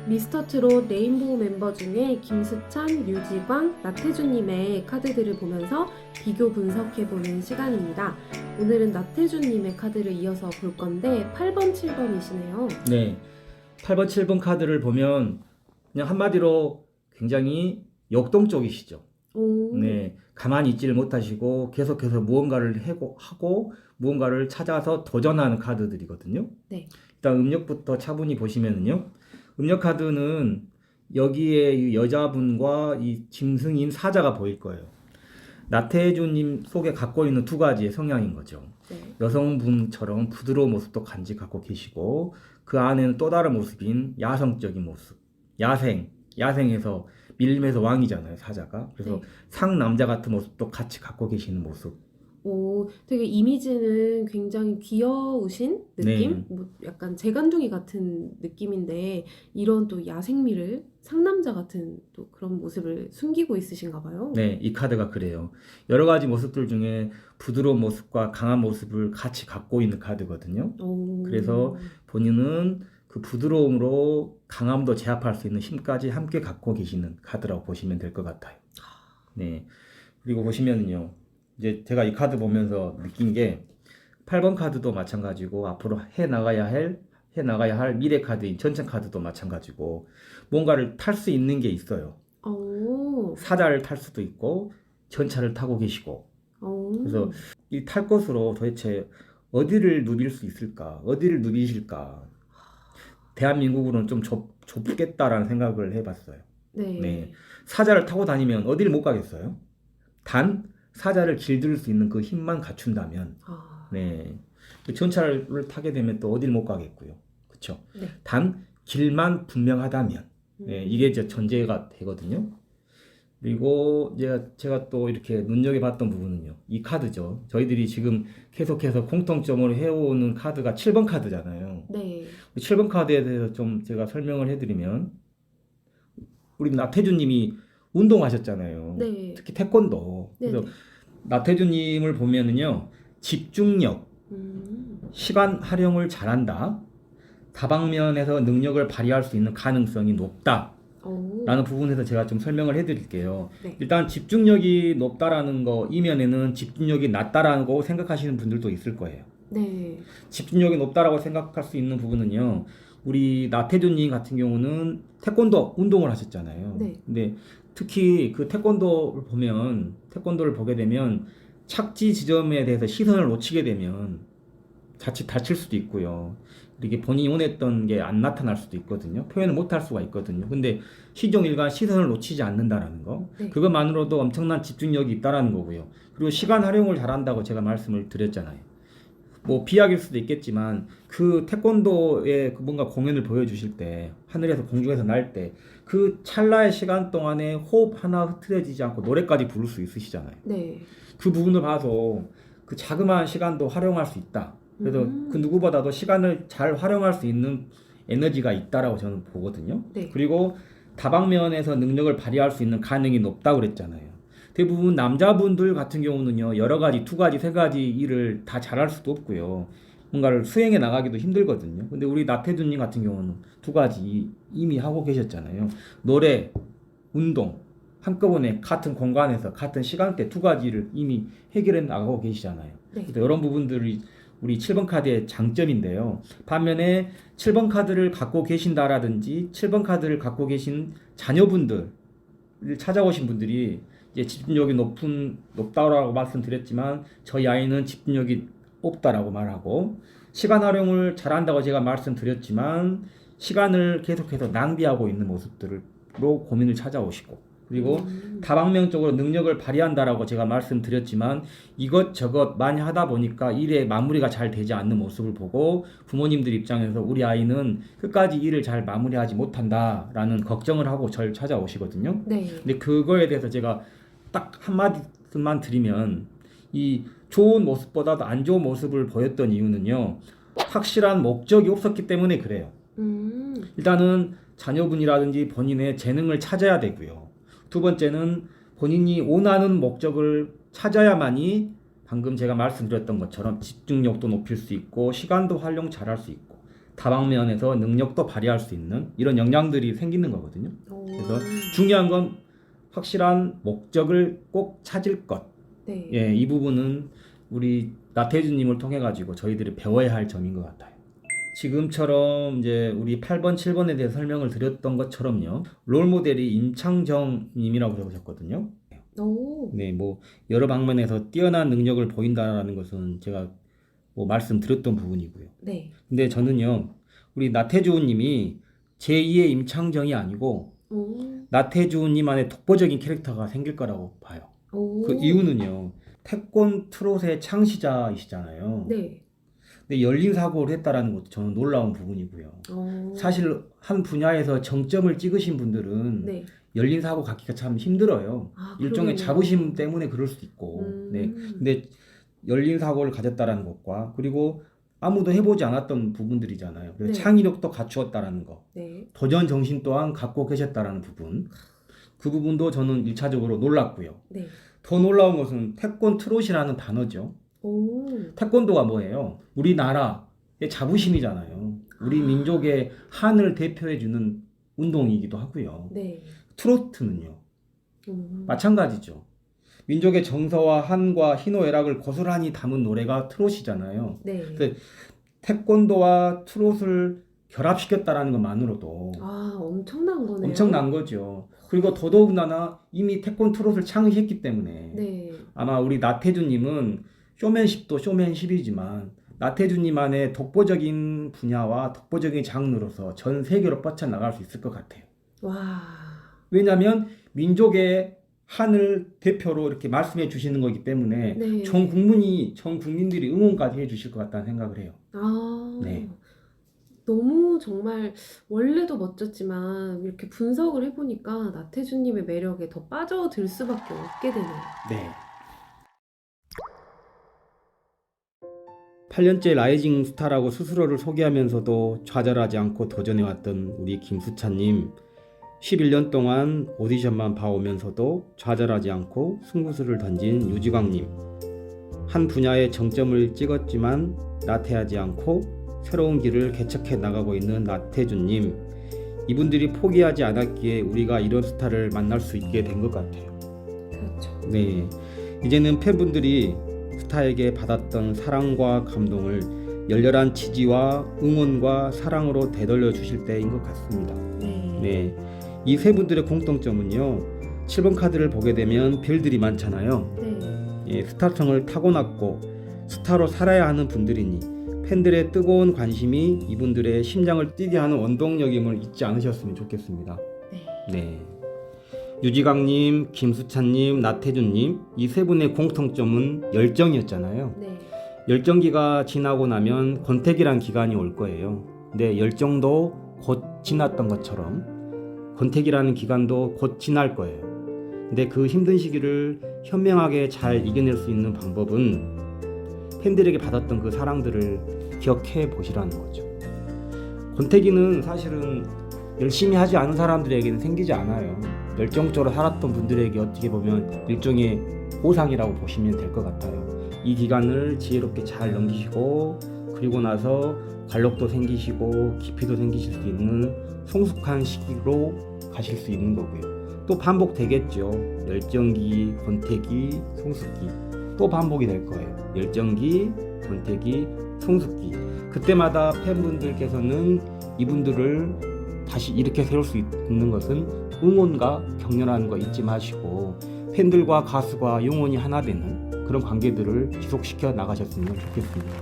미스터트롯 레인보우 멤버 중에 김수찬, 류지광, 나태주님의 카드들을 보면서 비교 분석해보는 시간입니다. 오늘은 나태주님의 카드를 이어서 볼 건데 8번, 7번이시네요. 네, 8번, 7번 카드를 보면 그냥 한마디로 굉장히 역동적이시죠. 오, 네, 가만히 있지를 못하시고 계속해서 무언가를 하고 무언가를 찾아서 도전하는 카드들이거든요. 네. 일단 음력부터 차분히 보시면은요. 음력 카드는 여기에 이 여자분과 이 짐승인 사자가 보일 거예요. 나태주님 속에 갖고 있는 두 가지의 성향인 거죠. 네. 여성분처럼 부드러운 모습도 간직하고 계시고 그 안에는 또 다른 모습인 야성적인 모습. 야생에서 밀림에서 왕이잖아요, 사자가. 그래서 네. 상남자 같은 모습도 같이 갖고 계시는 모습. 오, 되게 이미지는 굉장히 귀여우신 느낌? 네. 뭐 약간 재간둥이 같은 느낌인데 이런 또 야생미를 상남자 같은 또 그런 모습을 숨기고 있으신가 봐요. 네, 이 카드가 그래요. 여러 가지 모습들 중에 부드러운 모습과 강한 모습을 같이 갖고 있는 카드거든요. 오, 그래서 본인은 그 부드러움으로 강함도 제압할 수 있는 힘까지 함께 갖고 계시는 카드라고 보시면 될 것 같아요. 네. 그리고 보시면은요. 이제 제가 이 카드 보면서 느낀 게 8번 카드도 마찬가지고 앞으로 해 나가야 할 미래 카드인 전천 카드도 마찬가지고 뭔가를 탈 수 있는 게 있어요. 오, 사자를 탈 수도 있고 전차를 타고 계시고 오. 그래서 이 탈 것으로 도대체 어디를 누빌 수 있을까? 어디를 누비실까? 대한민국으로는 좀 좁겠다라는 생각을 해봤어요. 네. 네. 사자를 타고 다니면 어디를 못 가겠어요? 단 사자를 길들일 수 있는 그 힘만 갖춘다면, 아, 네. 그 전차를 타게 되면 또 어디를 못 가겠고요. 그렇죠? 네. 단 길만 분명하다면, 네, 이게 이제 전제가 되거든요. 그리고 제가 또 이렇게 눈여겨봤던 부분은요. 이 카드죠. 저희들이 지금 계속해서 공통점으로 해오는 카드가 7번 카드잖아요. 네. 7번 카드에 대해서 좀 제가 설명을 해드리면, 우리 나태주님이 운동하셨잖아요. 네. 특히 태권도. 네. 그래서 나태주님을 보면은요, 집중력, 시간 활용을 잘한다, 다방면에서 능력을 발휘할 수 있는 가능성이 높다. 오, 라는 부분에서 제가 좀 설명을 해드릴게요. 네. 일단 집중력이 높다라는 거 이면에는 집중력이 낮다라는 거 생각하시는 분들도 있을 거예요. 네. 집중력이 높다라고 생각할 수 있는 부분은요. 우리 나태주님 같은 경우는 태권도 운동을 하셨잖아요. 네. 근데 특히 그 태권도를 보게 되면 착지 지점에 대해서 시선을 놓치게 되면 자칫 다칠 수도 있고요. 이게 본인이 원했던 게 안 나타날 수도 있거든요. 표현을 못 할 수가 있거든요. 근데 시종일관 시선을 놓치지 않는다라는 거. 네. 그것만으로도 엄청난 집중력이 있다라는 거고요. 그리고 시간 활용을 잘한다고 제가 말씀을 드렸잖아요. 뭐 비약일 수도 있겠지만 그 태권도의 그 뭔가 공연을 보여주실 때 하늘에서 공중에서 날 때 그 찰나의 시간 동안에 호흡 하나 흐트러지지 않고 노래까지 부를 수 있으시잖아요. 네. 그 부분을 봐서 그 자그마한 시간도 활용할 수 있다. 그래서 그 누구보다도 시간을 잘 활용할 수 있는 에너지가 있다라고 저는 보거든요. 네. 그리고 다방면에서 능력을 발휘할 수 있는 가능이 높다고 그랬잖아요. 대부분 남자분들 같은 경우는요, 여러 가지, 두 가지, 세 가지 일을 다 잘할 수도 없고요. 뭔가를 수행해 나가기도 힘들거든요. 근데 우리 나태주님 같은 경우는 두 가지 이미 하고 계셨잖아요. 노래, 운동, 한꺼번에 같은 공간에서 같은 시간대 두 가지를 이미 해결해 나가고 계시잖아요. 네. 그래서 이런 부분들이 우리 7번 카드의 장점인데요. 반면에 7번 카드를 갖고 계신다라든지 7번 카드를 갖고 계신 자녀분들을 찾아오신 분들이 이제 집중력이 높다라고 말씀드렸지만 저희 아이는 집중력이 없다라고 말하고 시간 활용을 잘한다고 제가 말씀드렸지만 시간을 계속해서 낭비하고 있는 모습들로 고민을 찾아오시고 그리고 다방면적으로 능력을 발휘한다라고 제가 말씀드렸지만 이것저것 많이 하다 보니까 일에 마무리가 잘 되지 않는 모습을 보고 부모님들 입장에서 우리 아이는 끝까지 일을 잘 마무리하지 못한다라는 걱정을 하고 저를 찾아오시거든요. 네. 근데 그거에 대해서 제가 딱 한마디만 드리면 이 좋은 모습보다도 안 좋은 모습을 보였던 이유는요. 확실한 목적이 없었기 때문에 그래요. 일단은 자녀분이라든지 본인의 재능을 찾아야 되고요. 두 번째는 본인이 원하는 목적을 찾아야만이 방금 제가 말씀드렸던 것처럼 집중력도 높일 수 있고 시간도 활용 잘할 수 있고 다방면에서 능력도 발휘할 수 있는 이런 역량들이 생기는 거거든요. 오. 그래서 중요한 건 확실한 목적을 꼭 찾을 것. 네. 예, 이 부분은 우리 나태주님을 통해 가지고 저희들이 배워야 할 점인 것 같아요. 지금처럼 이제 우리 8번, 7번에 대해 설명을 드렸던 것처럼요. 롤 모델이 임창정님이라고 적으셨거든요. 오. 네, 뭐 여러 방면에서 뛰어난 능력을 보인다라는 것은 제가 뭐 말씀드렸던 부분이고요. 네. 근데 저는요, 우리 나태주님이 제2의 임창정이 아니고 오. 나태주님만의 독보적인 캐릭터가 생길 거라고 봐요. 오. 그 이유는요, 태권 트롯의 창시자이시잖아요. 네. 근데 열린 사고를 했다라는 것도 저는 놀라운 부분이고요. 오. 사실 한 분야에서 정점을 찍으신 분들은 네. 열린 사고 갖기가 참 힘들어요. 아, 일종의 그러네요. 자부심 때문에 그럴 수도 있고. 네. 근데 열린 사고를 가졌다라는 것과 그리고 아무도 해보지 않았던 부분들이잖아요. 그래서 네. 창의력도 갖추었다라는 거, 네. 도전 정신 또한 갖고 계셨다라는 부분, 그 부분도 저는 1차적으로 놀랐고요. 네. 더 놀라운 것은 태권 트롯이라는 단어죠. 오. 태권도가 뭐예요? 우리나라의 자부심이잖아요. 우리 아. 민족의 한을 대표해주는 운동이기도 하고요. 네. 트로트는요, 오. 마찬가지죠. 민족의 정서와 한과 희노애락을 고스란히 담은 노래가 트롯이잖아요. 네. 그 태권도와 트롯을 결합시켰다라는 것만으로도 아, 엄청난 거네요. 엄청난 거죠. 그리고 더더군다나 이미 태권 트롯을 창시했기 때문에 네. 아마 우리 나태주님은 쇼맨십도 쇼맨십이지만 나태주님만의 독보적인 분야와 독보적인 장르로서 전 세계로 뻗쳐나갈 수 있을 것 같아요. 와. 왜냐하면 민족의 한을 대표로 이렇게 말씀해 주시는 거기 때문에 네. 전 국민들이 응원까지 해 주실 것 같다는 생각을 해요. 아. 네. 너무 정말 원래도 멋졌지만 이렇게 분석을 해보니까 나태주님의 매력에 더 빠져들 수밖에 없게 되네요. 네. 8년째 라이징 스타라고 스스로를 소개하면서도 좌절하지 않고 도전해왔던 우리 김수찬님, 11년 동안 오디션만 봐오면서도 좌절하지 않고 승부수를 던진 유지광님, 한 분야의 정점을 찍었지만 나태하지 않고 새로운 길을 개척해 나가고 있는 나태주님, 이분들이 포기하지 않았기에 우리가 이런 스타를 만날 수 있게 된 것 같아요. 그렇죠. 네, 이제는 팬분들이 스타에게 받았던 사랑과 감동을 열렬한 지지와 응원과 사랑으로 되돌려 주실 때인 것 같습니다. 네, 이 세 분들의 공통점은요, 7번 카드를 보게 되면 별들이 많잖아요. 네. 예, 스타성을 타고났고 스타로 살아야 하는 분들이니 팬들의 뜨거운 관심이 이분들의 심장을 뛰게 하는 원동력임을 잊지 않으셨으면 좋겠습니다. 네. 네. 유지강님, 김수찬님, 나태준님, 이 세 분의 공통점은 열정이었잖아요. 네. 열정기가 지나고 나면 권태기란 기간이 올 거예요. 근데 열정도 곧 지났던 것처럼 권태기라는 기간도 곧 지날 거예요. 근데 그 힘든 시기를 현명하게 잘 이겨낼 수 있는 방법은 팬들에게 받았던 그 사랑들을 기억해 보시라는 거죠. 권태기는 사실은 열심히 하지 않은 사람들에게는 생기지 않아요. 열정적으로 살았던 분들에게 어떻게 보면 일종의 보상이라고 보시면 될 것 같아요. 이 기간을 지혜롭게 잘 넘기시고 그리고 나서 관록도 생기시고 깊이도 생기실 수 있는 성숙한 시기로 가실 수 있는 거고요. 또 반복되겠죠. 열정기, 권태기, 성숙기 또 반복이 될 거예요. 열정기, 권태기, 성숙기. 그때마다 팬분들께서는 이분들을 다시 이렇게 세울 수 있는 것은 응원과 격려라는 거 잊지 마시고 팬들과 가수가 영원히 하나 되는 그런 관계들을 지속시켜 나가셨으면 좋겠습니다.